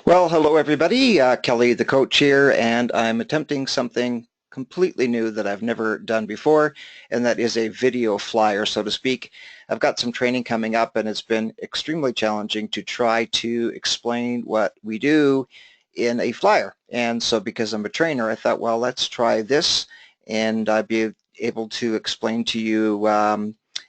Well, hello everybody. Kelly the coach here, and I'm attempting something completely new that I've never done before, and that is a video flyer, so to speak. I've got some training coming up, and it's been extremely challenging to try to explain what we do in a flyer. And so because I'm a trainer, I thought, well, let's try this, and I'd be able to explain to you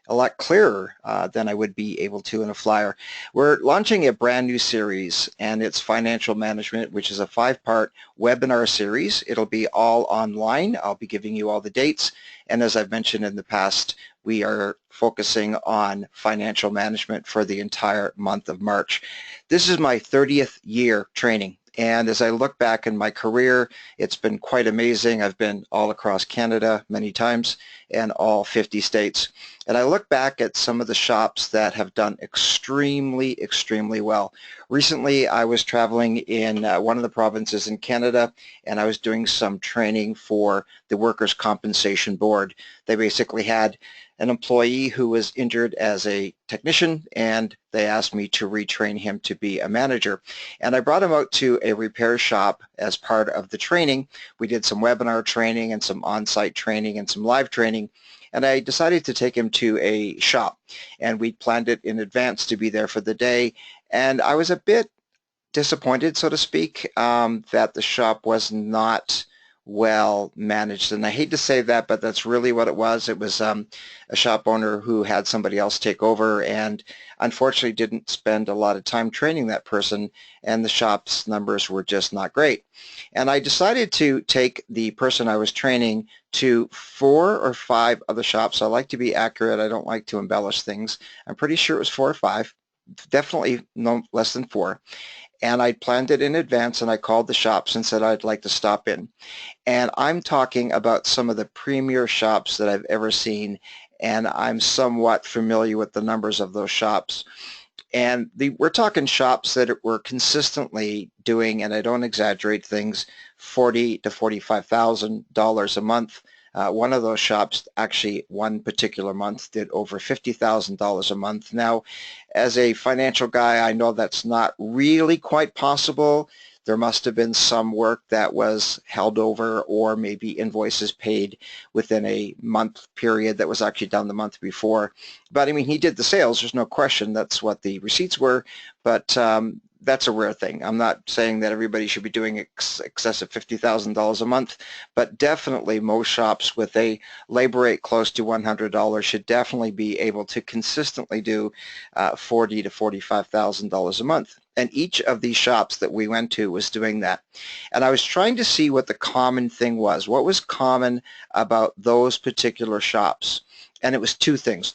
a lot clearer than I would be able to in a flyer. We're launching a brand new series, and it's financial management, which is a 5-part webinar series. It'll be all online. I'll be giving you all the dates, and as I've mentioned in the past, we are focusing on financial management for the entire month of March. This is my 30th year training, and as I look back in my career, it's been quite amazing. I've been all across Canada many times and all 50 states. And I look back at some of the shops that have done extremely, extremely well. Recently, I was traveling in one of the provinces in Canada, and I was doing some training for the Workers' Compensation Board. They basically had an employee who was injured as a technician, and they asked me to retrain him to be a manager. And I brought him out to a repair shop as part of the training. We did some webinar training and some on-site training and some live training, and I decided to take him to a shop, and we planned it in advance to be there for the day. And I was a bit disappointed, so to speak, that the shop was not well managed. And I hate to say that, but that's really what it was. It was a shop owner who had somebody else take over, and unfortunately didn't spend a lot of time training that person, and the shop's numbers were just not great. And I decided to take the person I was training to 4 or 5 other shops. I like to be accurate. I don't like to embellish things. I'm pretty sure it was 4 or 5, definitely no less than 4. And I planned it in advance, and I called the shops and said I'd like to stop in. And I'm talking about some of the premier shops that I've ever seen, and I'm somewhat familiar with the numbers of those shops. And we're talking shops that were consistently doing, and I don't exaggerate things, $40,000 to $45,000 a month. One of those shops, actually one particular month, did over $50,000 a month. Now, as a financial guy, I know that's not really quite possible. There must have been some work that was held over, or maybe invoices paid within a month period that was actually done the month before. But I mean, he did the sales, there's no question. That's what the receipts were, but that's a rare thing. I'm not saying that everybody should be doing excess of $50,000 a month, but definitely most shops with a labor rate close to $100 should definitely be able to consistently do $40,000 to $45,000 a month. And each of these shops that we went to was doing that. And I was trying to see what the common thing was. What was common about those particular shops? And it was two things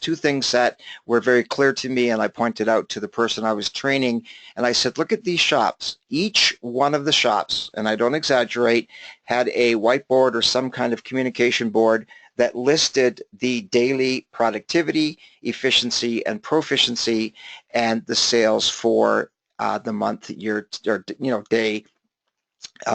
that were very clear to me, and I pointed out to the person I was training, and I said, look at these shops. Each one of the shops, and I don't exaggerate, had a whiteboard or some kind of communication board that listed the daily productivity, efficiency, and proficiency, and the sales for the month, year, or day,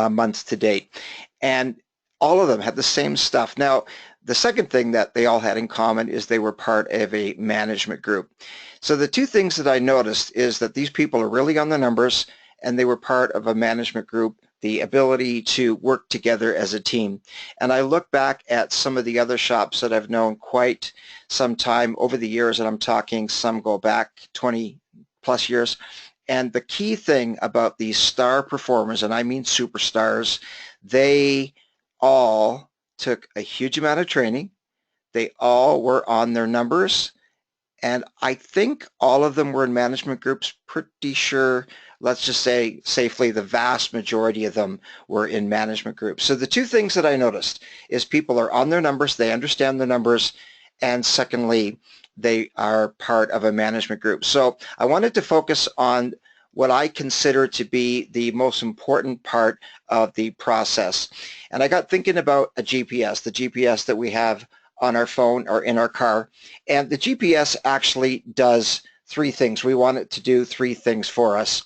month to date. And all of them had the same stuff. Now, the second thing that they all had in common is they were part of a management group. So the two things that I noticed is that these people are really on the numbers, and they were part of a management group, the ability to work together as a team. And I look back at some of the other shops that I've known quite some time over the years, and I'm talking some go back 20 plus years. And the key thing about these star performers, and I mean superstars, they all took a huge amount of training. They all were on their numbers. And I think all of them were in management groups. Pretty sure, let's just say safely, the vast majority of them were in management groups. So the two things that I noticed is people are on their numbers, they understand the numbers, and secondly, they are part of a management group. So I wanted to focus on what I consider to be the most important part of the process. And I got thinking about a GPS, the GPS that we have on our phone or in our car. And the GPS actually does 3 things. We want it to do 3 things for us.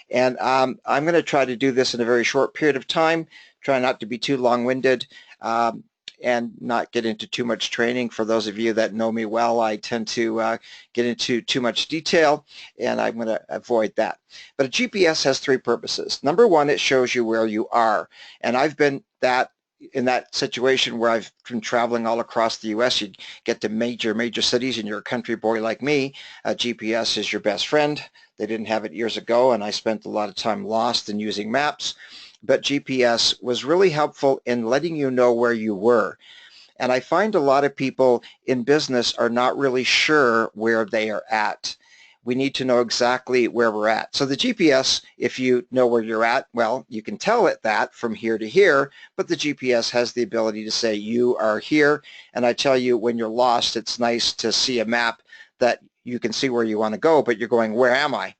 And I'm going to try to do this in a very short period of time, try not to be too long-winded. and not get into too much training. For those of you that know me well, I tend to get into too much detail, and I'm going to avoid that. But a GPS has three purposes. Number one, it shows you where you are, and I've been in that situation where I've been traveling all across the U.S. You get to major cities and you're a country boy like me. GPS is your best friend. They didn't have it years ago, and I spent a lot of time lost in using maps. But GPS was really helpful in letting you know where you were. And I find a lot of people in business are not really sure where they are at. We need to know exactly where we're at. So the GPS, if you know where you're at, well, you can tell it that from here to here, but the GPS has the ability to say you are here. And I tell you, when you're lost, it's nice to see a map that you can see where you want to go, but you're going, where am I?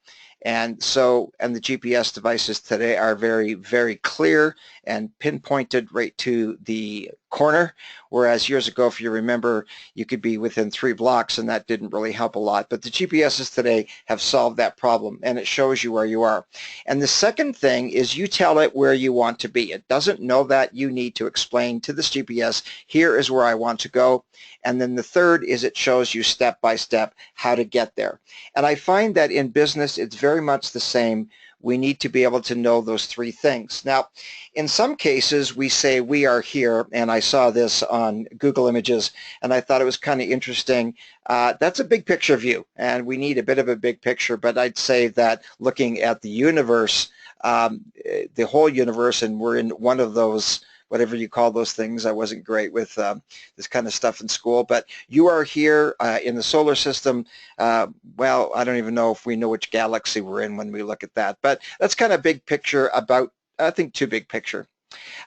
And the GPS devices today are very, very clear and pinpointed right to the corner, whereas years ago, if you remember, you could be within 3 blocks and that didn't really help a lot. But the GPSs today have solved that problem, and it shows you where you are. And the second thing is you tell it where you want to be. It doesn't know that. You need to explain to this GPS, here is where I want to go. And then the third is it shows you step by step how to get there. And I find that in business, it's very much the same. We need to be able to know those three things. Now, in some cases, we say we are here, and I saw this on Google Images, and I thought it was kind of interesting. That's a big picture view, and we need a bit of a big picture, but I'd say that looking at the universe, the whole universe, and we're in one of those, whatever you call those things. I wasn't great with this kind of stuff in school, but you are here in the solar system. Well, I don't even know if we know which galaxy we're in when we look at that, but that's kind of big picture about, I think, too big picture.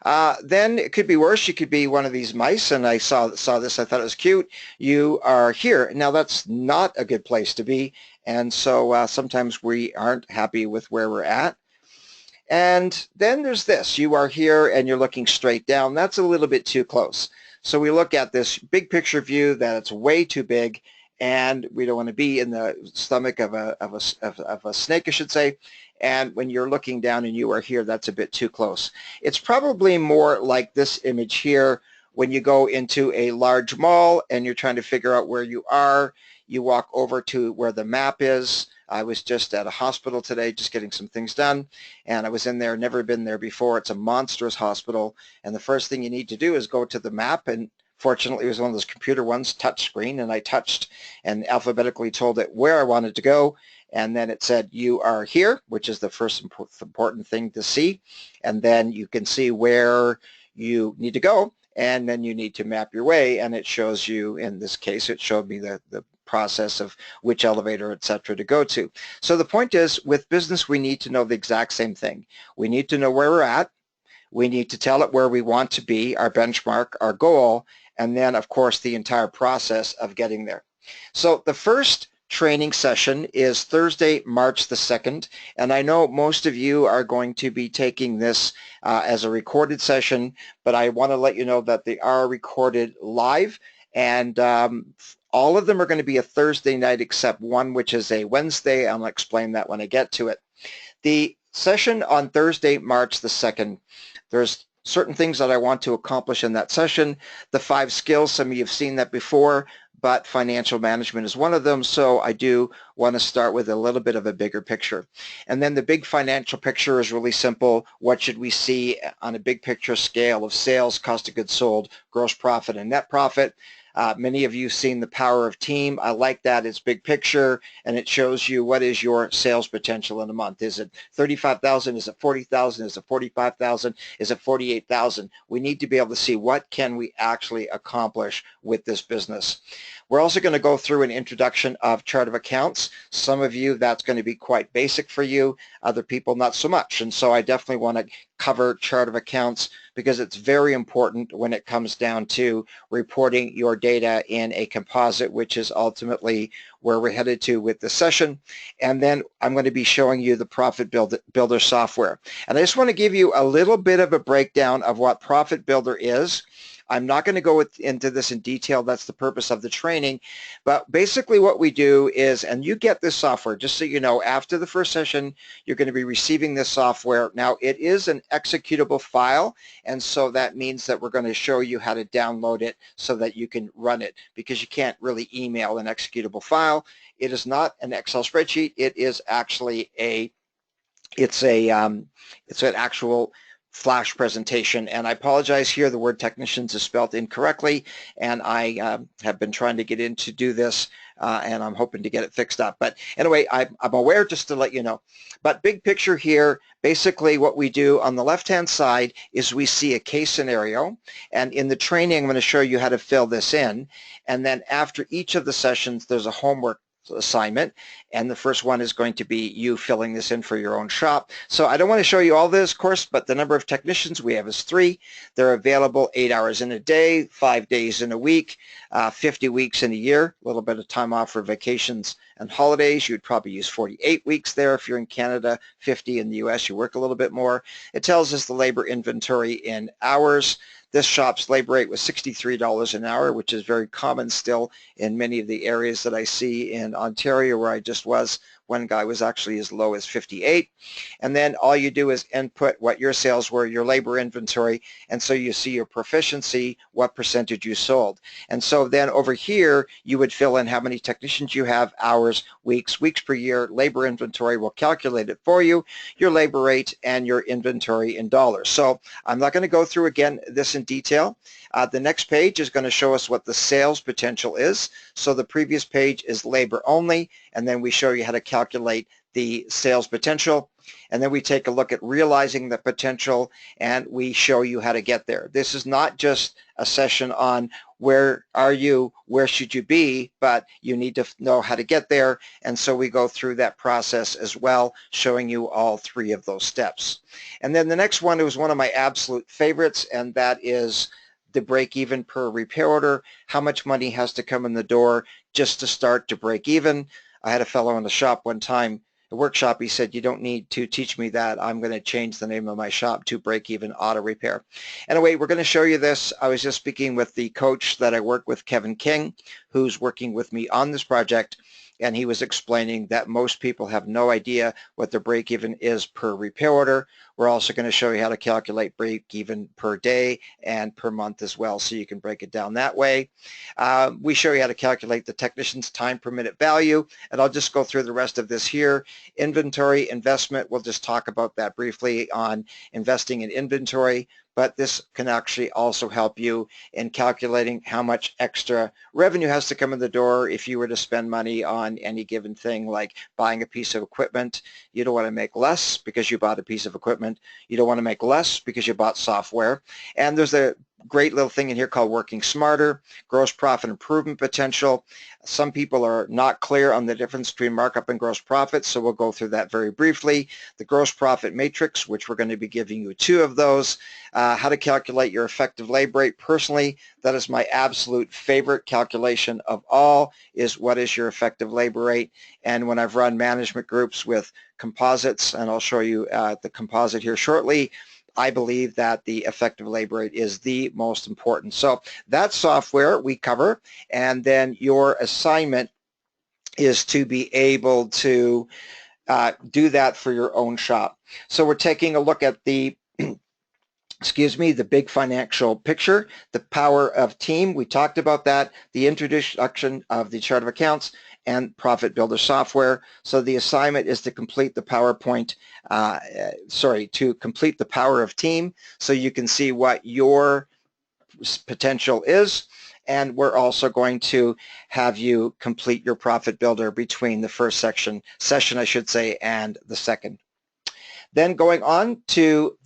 Then it could be worse. You could be one of these mice, and I saw this. I thought it was cute. You are here. Now, that's not a good place to be, and so sometimes we aren't happy with where we're at. And then there's this, you are here and you're looking straight down. That's a little bit too close. So we look at this big picture view that it's way too big, and we don't want to be in the stomach of a snake, I should say. And when you're looking down and you are here, that's a bit too close. It's probably more like this image here. When you go into a large mall and you're trying to figure out where you are, you walk over to where the map is. I was just at a hospital today just getting some things done, and I was in there, never been there before. It's a monstrous hospital, and the first thing you need to do is go to the map, and fortunately it was one of those computer ones, touch screen, and I touched and alphabetically told it where I wanted to go, and then it said you are here, which is the first important thing to see, and then you can see where you need to go, and then you need to map your way, and it shows you, in this case it showed me the process of which elevator, etc., to go to. So the point is, with business, we need to know the exact same thing. We need to know where we're at. We need to tell it where we want to be, our benchmark, our goal, and then, of course, the entire process of getting there. So the first training session is Thursday, March the 2nd, and I know most of you are going to be taking this as a recorded session, but I want to let you know that they are recorded live, and all of them are going to be a Thursday night except one, which is a Wednesday. I'll explain that when I get to it. The session on Thursday, March the 2nd, there's certain things that I want to accomplish in that session. The 5 skills, some of you have seen that before, but financial management is one of them, so I do want to start with a little bit of a bigger picture. And then the big financial picture is really simple. What should we see on a big picture scale of sales, cost of goods sold, gross profit, and net profit? Many of you have seen the power of team. I like that. It's big picture, and it shows you what is your sales potential in a month. Is it 35,000? Is it 40,000? Is it 45,000? Is it 48,000? We need to be able to see what can we actually accomplish with this business. We're also going to go through an introduction of chart of accounts. Some of you, that's going to be quite basic for you. Other people, not so much. And so I definitely want to cover chart of accounts because it's very important when it comes down to reporting your data in a composite, which is ultimately where we're headed to with the session. And then I'm going to be showing you the Profit Builder software. And I just want to give you a little bit of a breakdown of what Profit Builder is. I'm not going to go into this in detail. That's the purpose of the training. But basically what we do is, and you get this software, just so you know, after the first session, you're going to be receiving this software. Now, it is an executable file, and so that means that we're going to show you how to download it so that you can run it, because you can't really email an executable file. It is not an Excel spreadsheet. It is actually it's an actual Flash presentation, and I apologize here, the word technicians is spelled incorrectly, and I have been trying to get in to do this, and I'm hoping to get it fixed up. But anyway, I'm aware, just to let you know. But big picture here, basically what we do on the left-hand side is we see a case scenario, and in the training I'm going to show you how to fill this in, and then after each of the sessions there's a homework assignment, and the first one is going to be you filling this in for your own shop. So I don't want to show you all this course, but the number of technicians we have is 3. They're available 8 hours in a day, 5 days in a week, 50 weeks in a year, a little bit of time off for vacations and holidays. You'd probably use 48 weeks there. If you're in Canada, 50 in the US, you work a little bit more. It tells us the labor inventory in hours. This shop's labor rate was $63 an hour, which is very common still in many of the areas that I see in Ontario, where I just was. One guy was actually as low as 58. And then all you do is input what your sales were, your labor inventory, and so you see your proficiency, what percentage you sold. And so then over here, you would fill in how many technicians you have, hours, weeks per year. Labor inventory will calculate it for you, your labor rate, and your inventory in dollars. So I'm not going to go through again this in detail. The next page is going to show us what the sales potential is. So the previous page is labor only, and then we show you how to calculate the sales potential, and then we take a look at realizing the potential, and we show you how to get there. This is not just a session on where are you, where should you be, but you need to know how to get there, and so we go through that process as well, showing you all 3 of those steps. And then the next one was one of my absolute favorites, and that is the break even per repair order. How much money has to come in the door just to start to break even? I had a fellow in the shop one time, a workshop, he said, you don't need to teach me that. I'm going to change the name of my shop to Break Even Auto Repair. Anyway, we're going to show you this. I was just speaking with the coach that I work with, Kevin King, who's working with me on this project, and he was explaining that most people have no idea what their break-even is per repair order. We're also going to show you how to calculate break-even per day and per month as well, so you can break it down that way. We show you how to calculate the technician's time per minute value, and I'll just go through the rest of this here. Inventory investment, we'll just talk about that briefly on investing in inventory, but this can actually also help you in calculating how much extra revenue has to come in the door if you were to spend money on any given thing, like buying a piece of equipment. You don't want to make less because you bought a piece of equipment. You don't want to make less because you bought software. And there's a great little thing in here called working smarter, gross profit improvement potential. Some people are not clear on the difference between markup and gross profit, so we'll go through that very briefly. The gross profit matrix, which we're going to be giving you 2 of those. How to calculate your effective labor rate. Personally, that is my absolute favorite calculation of all, is what is your effective labor rate. And when I've run management groups with composites, and I'll show you the composite here shortly, I believe that the effective labor rate is the most important. So that software we cover, and then your assignment is to be able to do that for your own shop. So we're taking a look at the the big financial picture, the power of team. We talked about that, the introduction of the chart of accounts and Profit Builder software. So the assignment is to complete the PowerPoint, to complete the power of team, so you can see what your potential is. And we're also going to have you complete your Profit Builder between the first session and the second. Then going on to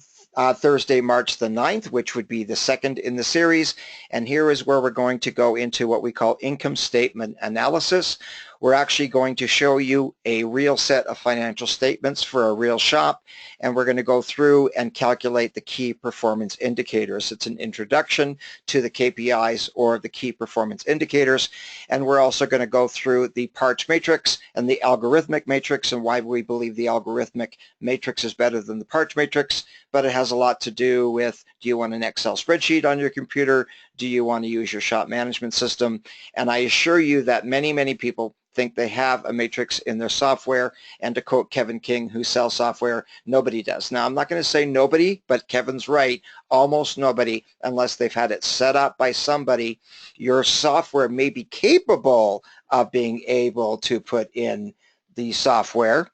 Thursday, March the 9th, which would be the second in the series. And here is where we're going to go into what we call income statement analysis. We're actually going to show you a real set of financial statements for a real shop, and we're going to go through and calculate the key performance indicators. It's an introduction to the KPIs, or the key performance indicators, and we're also going to go through the parts matrix and the algorithmic matrix, and why we believe the algorithmic matrix is better than the parts matrix. But it has a lot to do with, do you want an Excel spreadsheet on your computer? do you want to use your shop management system? And I assure you that many, many people think they have a matrix in their software, and to quote Kevin King, who sells software, nobody does. Now, I'm not going to say nobody, but Kevin's right, almost nobody, unless they've had it set up by somebody. Your software may be capable of being able to put in the software,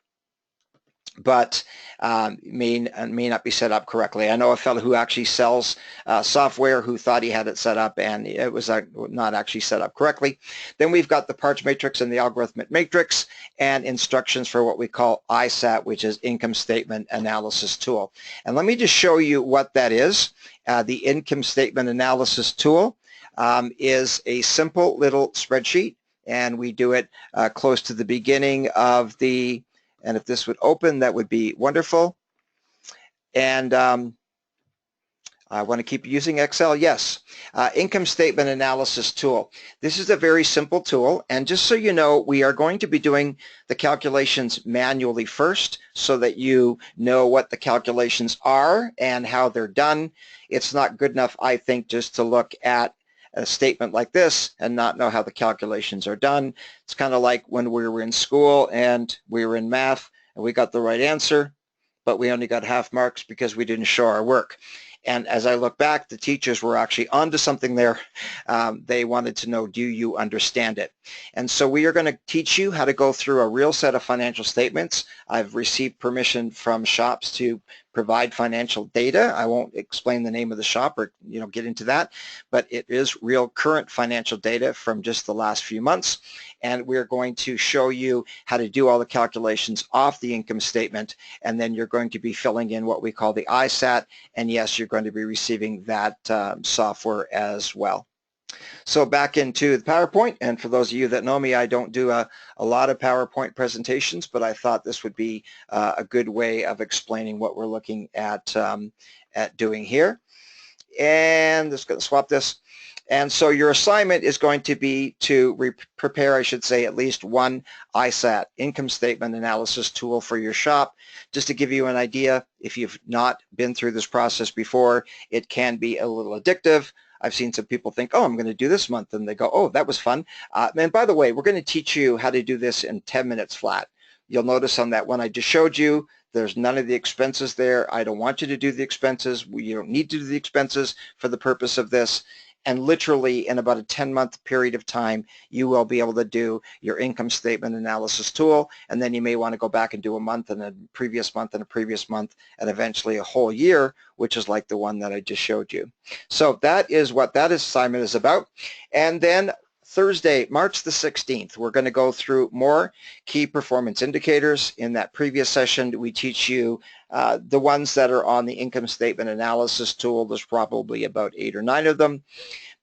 but may not be set up correctly. I know a fellow who actually sells software who thought he had it set up, and it was not actually set up correctly. Then we've got the parts matrix and the algorithmic matrix, and instructions for what we call ISAT, which is Income Statement Analysis Tool. And let me just show you what that is. The Income Statement Analysis Tool is a simple little spreadsheet, and we do it close to the beginning of the, and if this would open, that would be wonderful. And I want to keep using Excel. Yes. Income Statement Analysis Tool. This is a very simple tool. And just so you know, we are going to be doing the calculations manually first so that you know what the calculations are and how they're done. It's not good enough, I think, just to look at a statement like this and not know how the calculations are done. It's kind of like when we were in school and we were in math and we got the right answer, but we only got half marks because we didn't show our work. And as I look back, the teachers were actually onto something there. They wanted to know, do you understand it? And so we are going to teach you how to go through a real set of financial statements. I've received permission from shops to provide financial data. I won't explain the name of the shop or get into that, but it is real current financial data from just the last few months. And we're going to show you how to do all the calculations off the income statement, and then you're going to be filling in what we call the ISAT, and yes, you're going to be receiving that software as well. So back into the PowerPoint, and for those of you that know me, I don't do a lot of PowerPoint presentations, but I thought this would be a good way of explaining what we're looking at doing here. And just going to swap this. And so your assignment is going to be to prepare, I should say, at least one ISAT, Income Statement Analysis Tool, for your shop. Just to give you an idea, if you've not been through this process before, it can be a little addictive. I've seen some people think, oh, I'm going to do this month, and they go, oh, that was fun. And by the way, we're going to teach you how to do this in 10 minutes flat. You'll notice on that one I just showed you, there's none of the expenses there. I don't want you to do the expenses. You don't need to do the expenses for the purpose of this. And literally in about a 10-month period of time, you will be able to do your income statement analysis tool, and then you may want to go back and do a month and a previous month and a previous month and eventually a whole year, which is like the one that I just showed you. So that is what that assignment is about. And then Thursday, March the 16th, we're going to go through more key performance indicators. In that previous session, we teach you the ones that are on the income statement analysis tool. There's probably about 8 or 9 of them.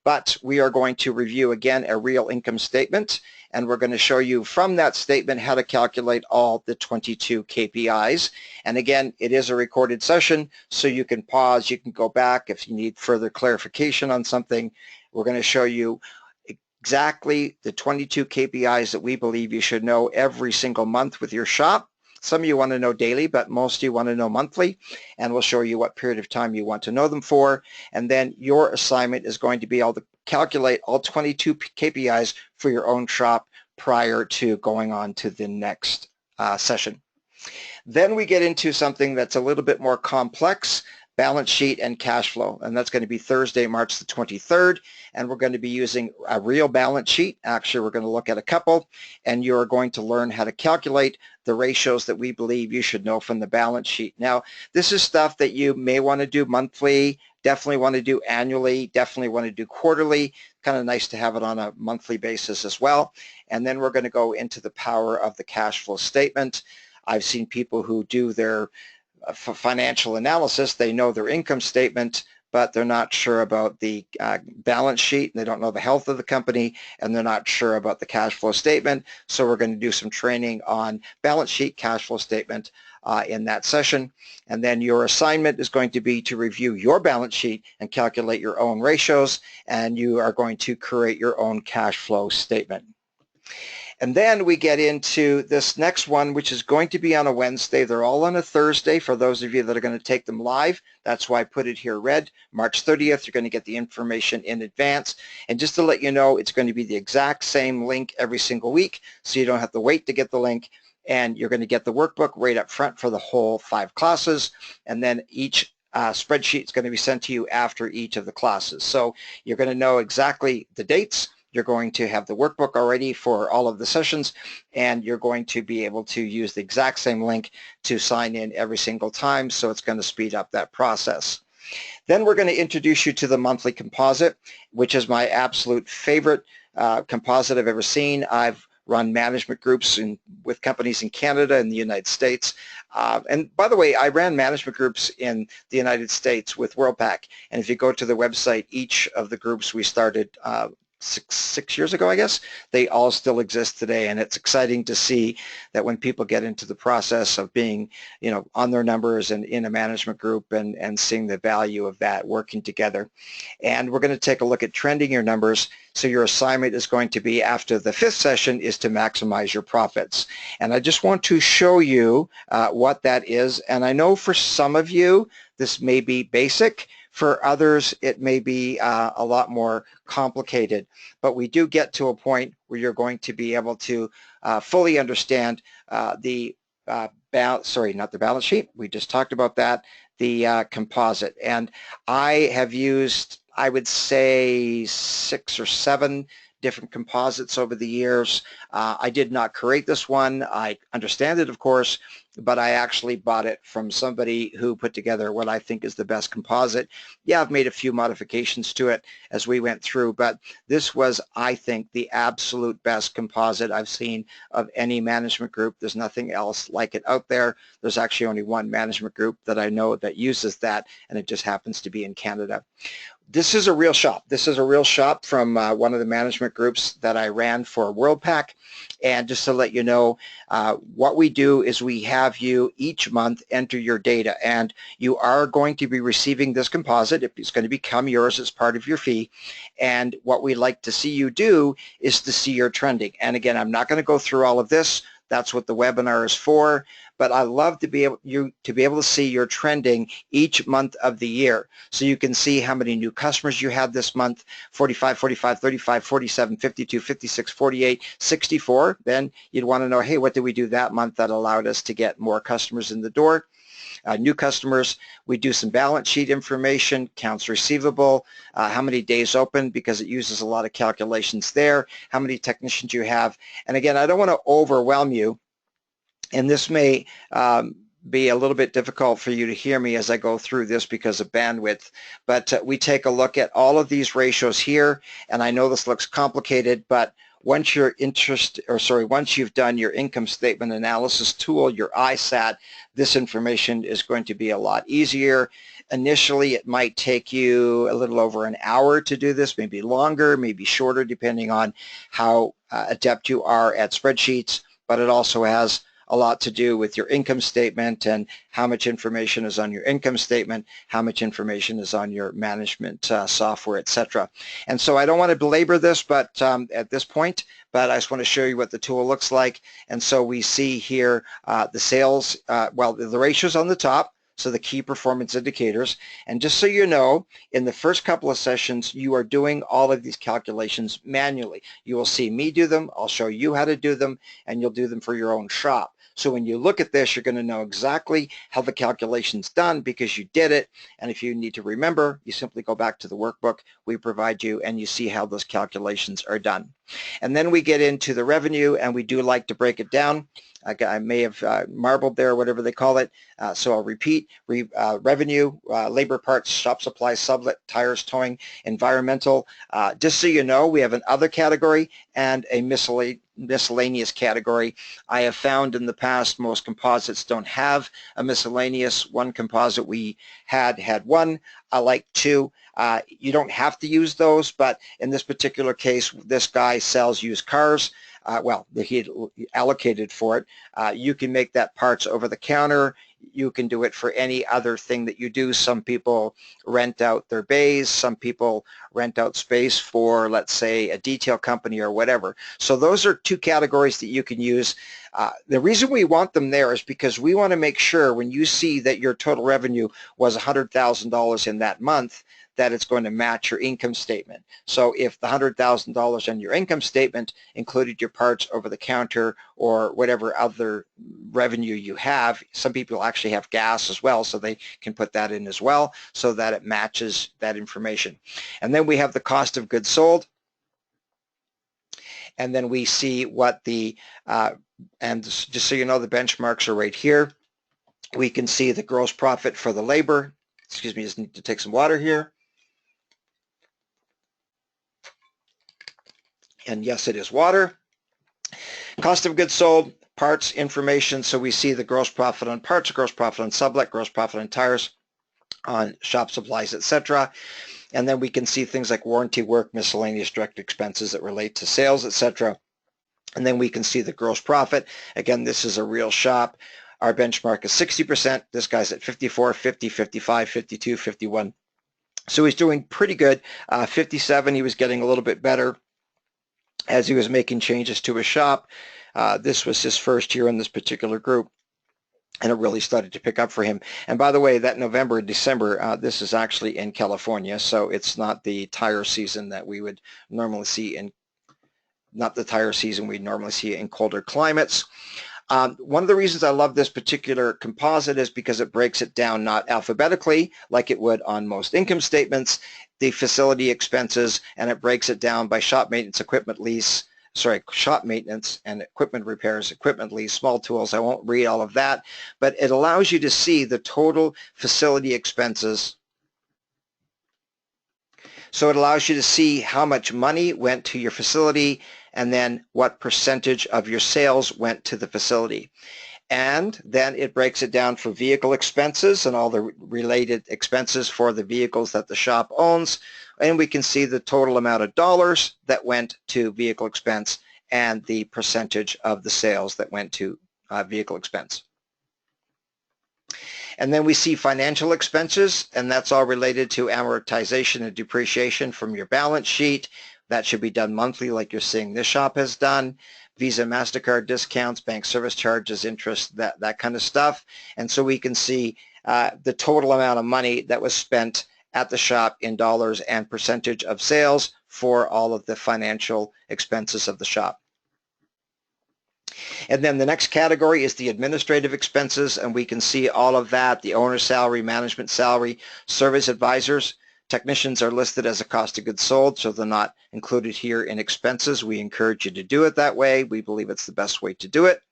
But we are going to review again a real income statement, and we're going to show you from that statement how to calculate all the 22 KPIs. And again, it is a recorded session, so you can pause, you can go back if you need further clarification on something. We're going to show you exactly the 22 KPIs that we believe you should know every single month with your shop. Some of you want to know daily, but most of you want to know monthly, and we'll show you what period of time you want to know them for. And then your assignment is going to be able to calculate all 22 KPIs for your own shop prior to going on to the next session. Then we get into something that's a little bit more complex, balance sheet and cash flow, and that's going to be Thursday, March the 23rd, and we're going to be using a real balance sheet. Actually, we're going to look at a couple, and you're going to learn how to calculate the ratios that we believe you should know from the balance sheet. Now, this is stuff that you may want to do monthly, definitely want to do annually, definitely want to do quarterly. Kind of nice to have it on a monthly basis as well. And then we're going to go into the power of the cash flow statement. I've seen people who do their financial analysis, they know their income statement, but they're not sure about the balance sheet, and they don't know the health of the company, and they're not sure about the cash flow statement. So we're going to do some training on balance sheet, cash flow statement in that session. And then your assignment is going to be to review your balance sheet and calculate your own ratios, and you are going to create your own cash flow statement. And then we get into this next one, which is going to be on a Wednesday. They're all on a Thursday for those of you that are going to take them live. That's why I put it here red. March 30th, you're going to get the information in advance. And just to let you know, it's going to be the exact same link every single week, so you don't have to wait to get the link. And you're going to get the workbook right up front for the whole 5 classes. And then each spreadsheet is going to be sent to you after each of the classes. So you're going to know exactly the dates. You're going to have the workbook already for all of the sessions, and you're going to be able to use the exact same link to sign in every single time, so it's going to speed up that process. Then we're going to introduce you to the monthly composite, which is my absolute favorite composite I've ever seen. I've run management groups with companies in Canada and the United States. And by the way, I ran management groups in the United States with WorldPack. And if you go to the website, each of the groups we started six years ago, I guess, they all still exist today. And it's exciting to see that when people get into the process of being, on their numbers and in a management group and seeing the value of that working together. And we're going to take a look at trending your numbers. So your assignment is going to be, after the 5th session, is to maximize your profits. And I just want to show you what that is. And I know for some of you, this may be basic. For others, it may be a lot more complicated, but we do get to a point where you're going to be able to fully understand the not the balance sheet. We just talked about that, the composite. And I have used, I would say, 6 or 7 different composites over the years. I did not create this one. I understand it, of course, but I actually bought it from somebody who put together what I think is the best composite. Yeah, I've made a few modifications to it as we went through, but this was, I think, the absolute best composite I've seen of any management group. There's nothing else like it out there. There's actually only one management group that I know that uses that, and it just happens to be in Canada. This is a real shop. This is a real shop from one of the management groups that I ran for WorldPack. And just to let you know, what we do is we have you each month enter your data, and you are going to be receiving this composite. It's going to become yours as part of your fee. And what we like to see you do is to see your trending. And again, I'm not going to go through all of this. That's what the webinar is for. But I love to be able to see your trending each month of the year. So you can see how many new customers you had this month: 45, 45, 35, 47, 52, 56, 48, 64. Then you'd want to know, hey, what did we do that month that allowed us to get more customers in the door? New customers, we do some balance sheet information, accounts receivable, how many days open, because it uses a lot of calculations there, how many technicians you have. And again, I don't want to overwhelm you, and this may be a little bit difficult for you to hear me as I go through this because of bandwidth, but we take a look at all of these ratios here, and I know this looks complicated, but once once you've done your income statement analysis tool, your ISAT, this information is going to be a lot easier. Initially, it might take you a little over an hour to do this, maybe longer, maybe shorter, depending on how adept you are at spreadsheets, but it also has a lot to do with your income statement and how much information is on your income statement, how much information is on your management software, etc. And so I don't want to belabor this but at this point, but I just want to show you what the tool looks like. And so we see here the sales, the ratios on the top, so the key performance indicators. And just so you know, in the first couple of sessions, you are doing all of these calculations manually. You will see me do them, I'll show you how to do them, and you'll do them for your own shop. So when you look at this, you're going to know exactly how the calculation's done because you did it. And if you need to remember, you simply go back to the workbook we provide you and you see how those calculations are done. And then we get into the revenue, and we do like to break it down. I may have marbled there, whatever they call it. So I'll repeat: revenue, labor parts, shop supplies, sublet, tires, towing, environmental. Just so you know, we have an other category and a miscellaneous category. I have found in the past most composites don't have a miscellaneous. One composite we had one. I like 2. You don't have to use those, but in this particular case, this guy sells used cars. He allocated for it. You can make that parts over the counter. You can do it for any other thing that you do. Some people rent out their bays. Some people rent out space for, let's say, a detail company or whatever. So those are two categories that you can use. The reason we want them there is because we want to make sure when you see that your total revenue was $100,000 in that month, that it's going to match your income statement. So if the $100,000 on your income statement included your parts over the counter or whatever other revenue you have, some people actually have gas as well, so they can put that in as well so that it matches that information. And then we have the cost of goods sold. And then we see what the, and just so you know, the benchmarks are right here. We can see the gross profit for the labor. Excuse me, just need to take some water here. And yes, it is water. Cost of goods sold, parts information. So we see the gross profit on parts, gross profit on sublet, gross profit on tires, on shop supplies, etc. And then we can see things like warranty work, miscellaneous direct expenses that relate to sales, etc. And then we can see the gross profit. Again, this is a real shop. Our benchmark is 60%. This guy's at 54, 50, 55, 52, 51. So he's doing pretty good. 57, he was getting a little bit better as he was making changes to his shop. This was his first year in this particular group, and it really started to pick up for him. And by the way, that November and December, this is actually in California, so it's not the tire season that we would normally see in, not the tire season we normally see in colder climates. One of the reasons I love this particular composite is because it breaks it down not alphabetically like it would on most income statements, the facility expenses, and it breaks it down by shop maintenance, equipment lease, shop maintenance and equipment repairs, equipment lease, small tools. I won't read all of that, but it allows you to see the total facility expenses. So it allows you to see how much money went to your facility and then what percentage of your sales went to the facility. And then it breaks it down for vehicle expenses and all the related expenses for the vehicles that the shop owns. And we can see the total amount of dollars that went to vehicle expense and the percentage of the sales that went to vehicle expense. And then we see financial expenses, and that's all related to amortization and depreciation from your balance sheet. That should be done monthly like you're seeing this shop has done. Visa, MasterCard discounts, bank service charges, interest, that kind of stuff. And so we can see the total amount of money that was spent at the shop in dollars and percentage of sales for all of the financial expenses of the shop. And then the next category is the administrative expenses, and we can see all of that, the owner's salary, management salary, service advisors. Technicians are listed as a cost of goods sold, so they're not included here in expenses. We encourage you to do it that way. We believe it's the best way to do it.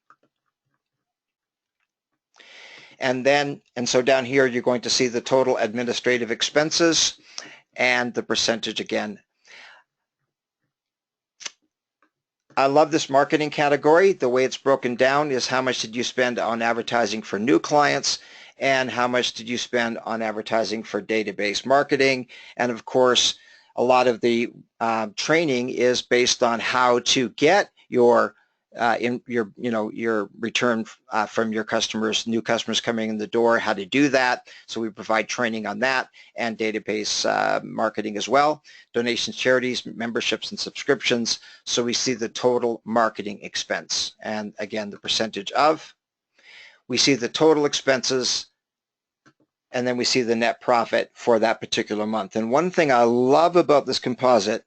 And so down here, you're going to see the total administrative expenses and the percentage again. I love this marketing category. The way it's broken down is how much did you spend on advertising for new clients and how much did you spend on advertising for database marketing. And of course, a lot of the training is based on how to get your your return from your customers, new customers coming in the door, how to do that. So we provide training on that and database marketing as well. Donations, charities, memberships, and subscriptions. So we see the total marketing expense. And again, the percentage of. We see the total expenses, and then we see the net profit for that particular month. And one thing I love about this composite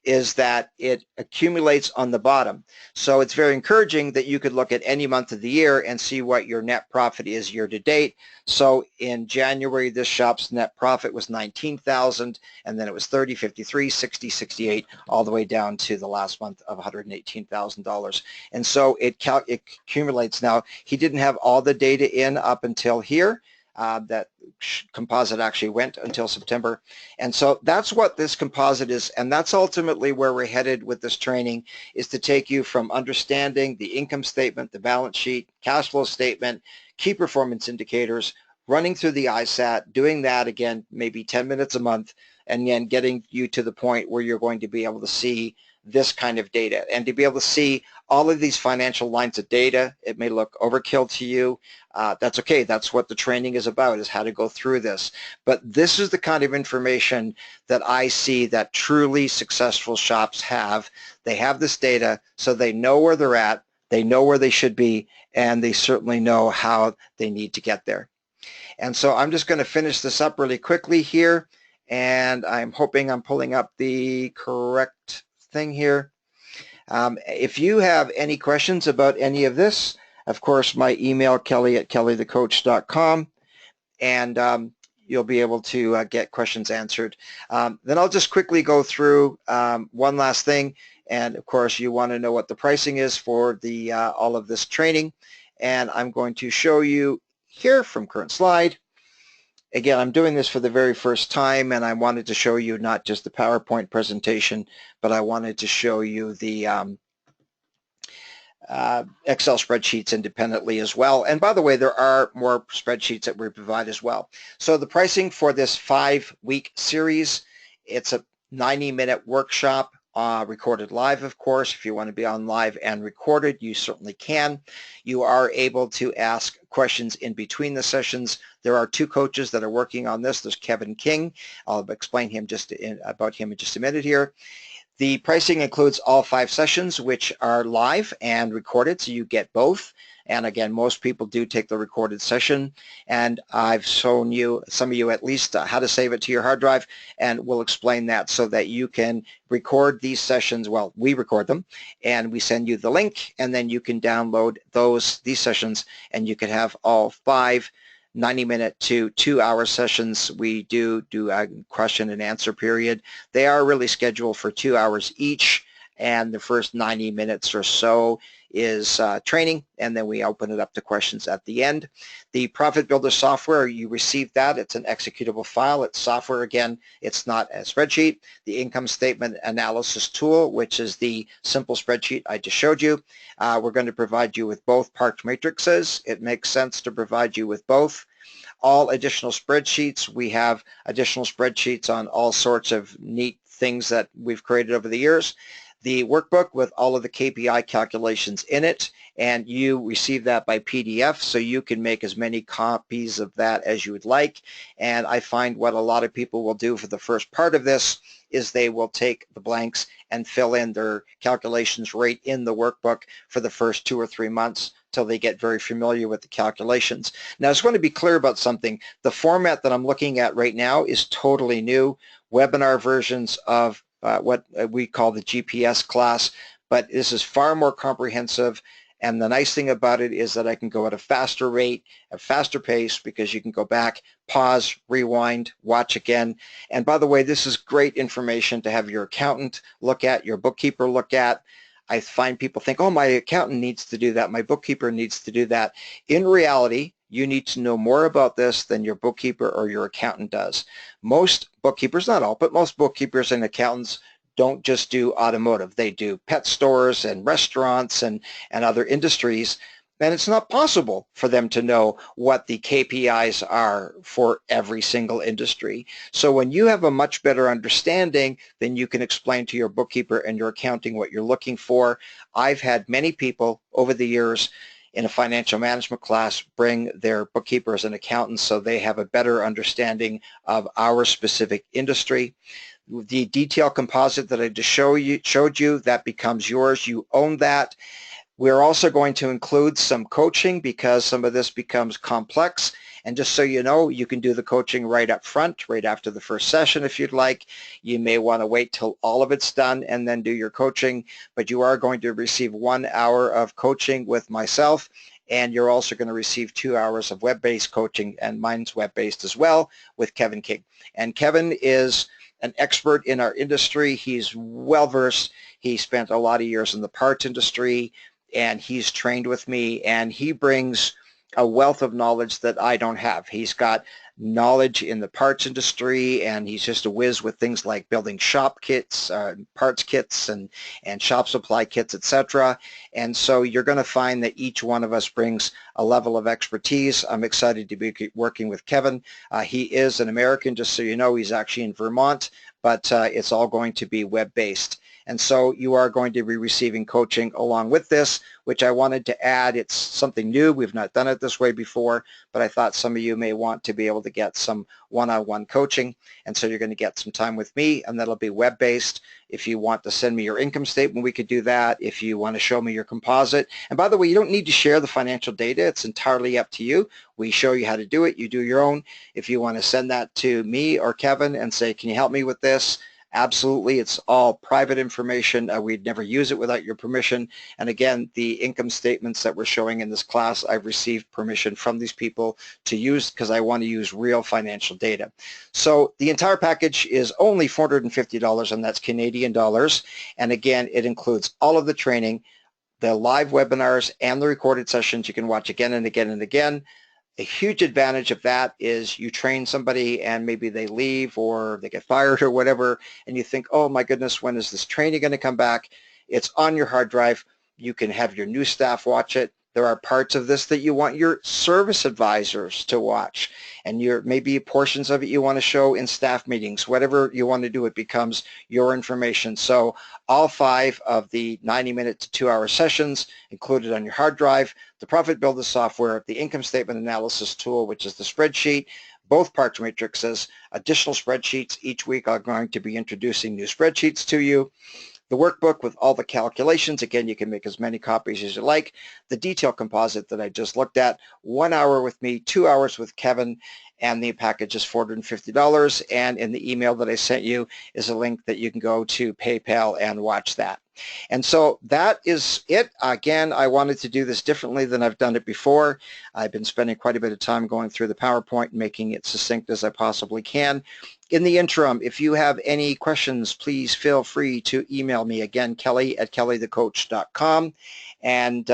is that it accumulates on the bottom. So it's very encouraging that you could look at any month of the year and see what your net profit is year to date. So in January, this shop's net profit was $19,000, and then it was $30, $53, $60, $68, all the way down to the last month of $118,000. And so it accumulates. Now, he didn't have all the data in up until here. That composite actually went until September. And so that's what this composite is, and that's ultimately where we're headed with this training, is to take you from understanding the income statement, the balance sheet, cash flow statement, key performance indicators, running through the ISAT, doing that again maybe 10 minutes a month, and then getting you to the point where you're going to be able to see this kind of data. And to be able to see all of these financial lines of data, it may look overkill to you. That's okay. That's what the training is about, is how to go through this. But this is the kind of information that I see that truly successful shops have. They have this data, so they know where they're at, they know where they should be, and they certainly know how they need to get there. And so I'm just going to finish this up really quickly here, and I'm hoping I'm pulling up the correct thing here. If you have any questions about any of this, of course, my email, kelly@kellythecoach.com, and you'll be able to get questions answered. Then I'll just quickly go through one last thing, and of course, you want to know what the pricing is for the all of this training, and I'm going to show you here from current slide. Again, I'm doing this for the very first time, and I wanted to show you not just the PowerPoint presentation, but I wanted to show you the Excel spreadsheets independently as well. And by the way, there are more spreadsheets that we provide as well. So the pricing for this 5-week series, it's a 90-minute workshop, recorded live, of course. If you want to be on live and recorded, you certainly can. You are able to ask questions in between the sessions. There are 2 coaches that are working on this. There's Kevin King. I'll explain him about him in just a minute here. The pricing includes all 5 sessions, which are live and recorded, so you get both. And again, most people do take the recorded session, and I've shown you, some of you at least, how to save it to your hard drive, and we'll explain that so that you can record these sessions. Well, we record them, and we send you the link, and then you can download these sessions, and you can have all 5 90-minute to 2-hour sessions. We do a question and answer period. They are really scheduled for 2 hours each, and the first 90 minutes or so is training, and then we open it up to questions at the end. The Profit Builder software, you receive that. It's an executable file. It's software again. It's not a spreadsheet. The income statement analysis tool, which is the simple spreadsheet I just showed you. We're going to provide you with both parked matrices. It makes sense to provide you with both. All additional spreadsheets. We have additional spreadsheets on all sorts of neat things that we've created over the years. The workbook with all of the KPI calculations in it, and you receive that by PDF, so you can make as many copies of that as you would like. And I find what a lot of people will do for the first part of this is they will take the blanks and fill in their calculations right in the workbook for the first 2 or 3 months till they get very familiar with the calculations. Now, I just want to be clear about something. The format that I'm looking at right now is totally new. Webinar versions of what we call the GPS class, but this is far more comprehensive, and the nice thing about it is that I can go at a faster rate, a faster pace, because you can go back, pause, rewind, watch again. And by the way, this is great information to have your accountant look at, your bookkeeper look at. I find people think, oh, my accountant needs to do that, my bookkeeper needs to do that. In reality, you need to know more about this than your bookkeeper or your accountant does. Most bookkeepers, not all, but most bookkeepers and accountants don't just do automotive. They do pet stores and restaurants and other industries, and it's not possible for them to know what the KPIs are for every single industry. So when you have a much better understanding, then you can explain to your bookkeeper and your accounting what you're looking for. I've had many people over the years in a financial management class bring their bookkeepers and accountants so they have a better understanding of our specific industry. The detail composite that I just showed you, that becomes yours. You own that. We're also going to include some coaching because some of this becomes complex. And just so you know, you can do the coaching right up front, right after the first session if you'd like. You may want to wait till all of it's done and then do your coaching, but you are going to receive 1 hour of coaching with myself, and you're also going to receive 2 hours of web-based coaching, and mine's web-based as well, with Kevin King. And Kevin is an expert in our industry. He's well-versed. He spent a lot of years in the parts industry, and he's trained with me, and he brings a wealth of knowledge that I don't have. He's got knowledge in the parts industry, and he's just a whiz with things like building shop kits, parts kits, and shop supply kits, etc. And so you're going to find that each one of us brings a level of expertise. I'm excited to be working with Kevin. He is an American, just so you know. He's actually in Vermont, but it's all going to be web-based. And so you are going to be receiving coaching along with this, which I wanted to add. It's something new. We've not done it this way before, but I thought some of you may want to be able to get some one-on-one coaching. And so you're going to get some time with me, and that'll be web-based. If you want to send me your income statement, we could do that. If you want to show me your composite. And by the way, you don't need to share the financial data. It's entirely up to you. We show you how to do it. You do your own. If you want to send that to me or Kevin and say, can you help me with this? Absolutely. It's all private information. We'd never use it without your permission. And again, the income statements that we're showing in this class, I've received permission from these people to use because I want to use real financial data. So the entire package is only $450, and that's Canadian dollars. And again, it includes all of the training, the live webinars, and the recorded sessions you can watch again and again and again. A huge advantage of that is you train somebody and maybe they leave or they get fired or whatever, and you think, oh my goodness, when is this training going to come back? It's on your hard drive. You can have your new staff watch it. There are parts of this that you want your service advisors to watch, and maybe portions of it you want to show in staff meetings. Whatever you want to do, it becomes your information. So all 5 of the 90-minute to 2-hour sessions included on your hard drive, the Profit Builder software, the income statement analysis tool, which is the spreadsheet, both parts matrices, additional spreadsheets. Each week I'm going to be introducing new spreadsheets to you. The workbook with all the calculations. Again, you can make as many copies as you like. The detail composite that I just looked at, 1 hour with me, 2 hours with Kevin, and the package is $450. And in the email that I sent you is a link that you can go to PayPal and watch that. And so that is it. Again, I wanted to do this differently than I've done it before. I've been spending quite a bit of time going through the PowerPoint and making it succinct as I possibly can. In the interim, if you have any questions, please feel free to email me. Again, kelly@kellythecoach.com. And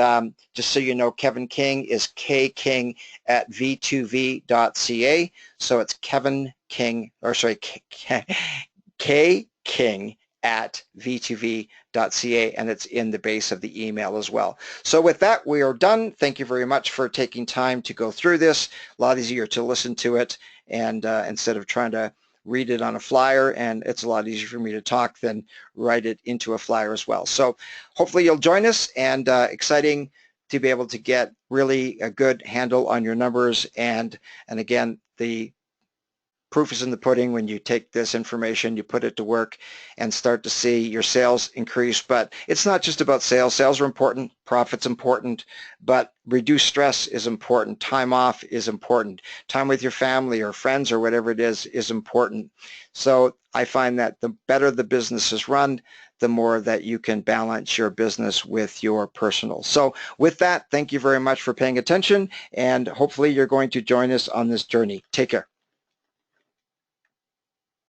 just so you know, Kevin King is kking@v2v.ca. So it's Kevin King, or sorry, kking@v2v.ca, and it's in the base of the email as well. So with that, we are done. Thank you very much for taking time to go through this. A lot easier to listen to it, and instead of trying to read it on a flyer, and it's a lot easier for me to talk than write it into a flyer as well. So hopefully you'll join us, and exciting to be able to get really a good handle on your numbers. And again, the proof is in the pudding. When you take this information, you put it to work and start to see your sales increase. But it's not just about sales. Sales are important, profit's important, but reduced stress is important. Time off is important. Time with your family or friends or whatever it is important. So I find that the better the business is run, the more that you can balance your business with your personal. So with that, thank you very much for paying attention, and hopefully you're going to join us on this journey. Take care.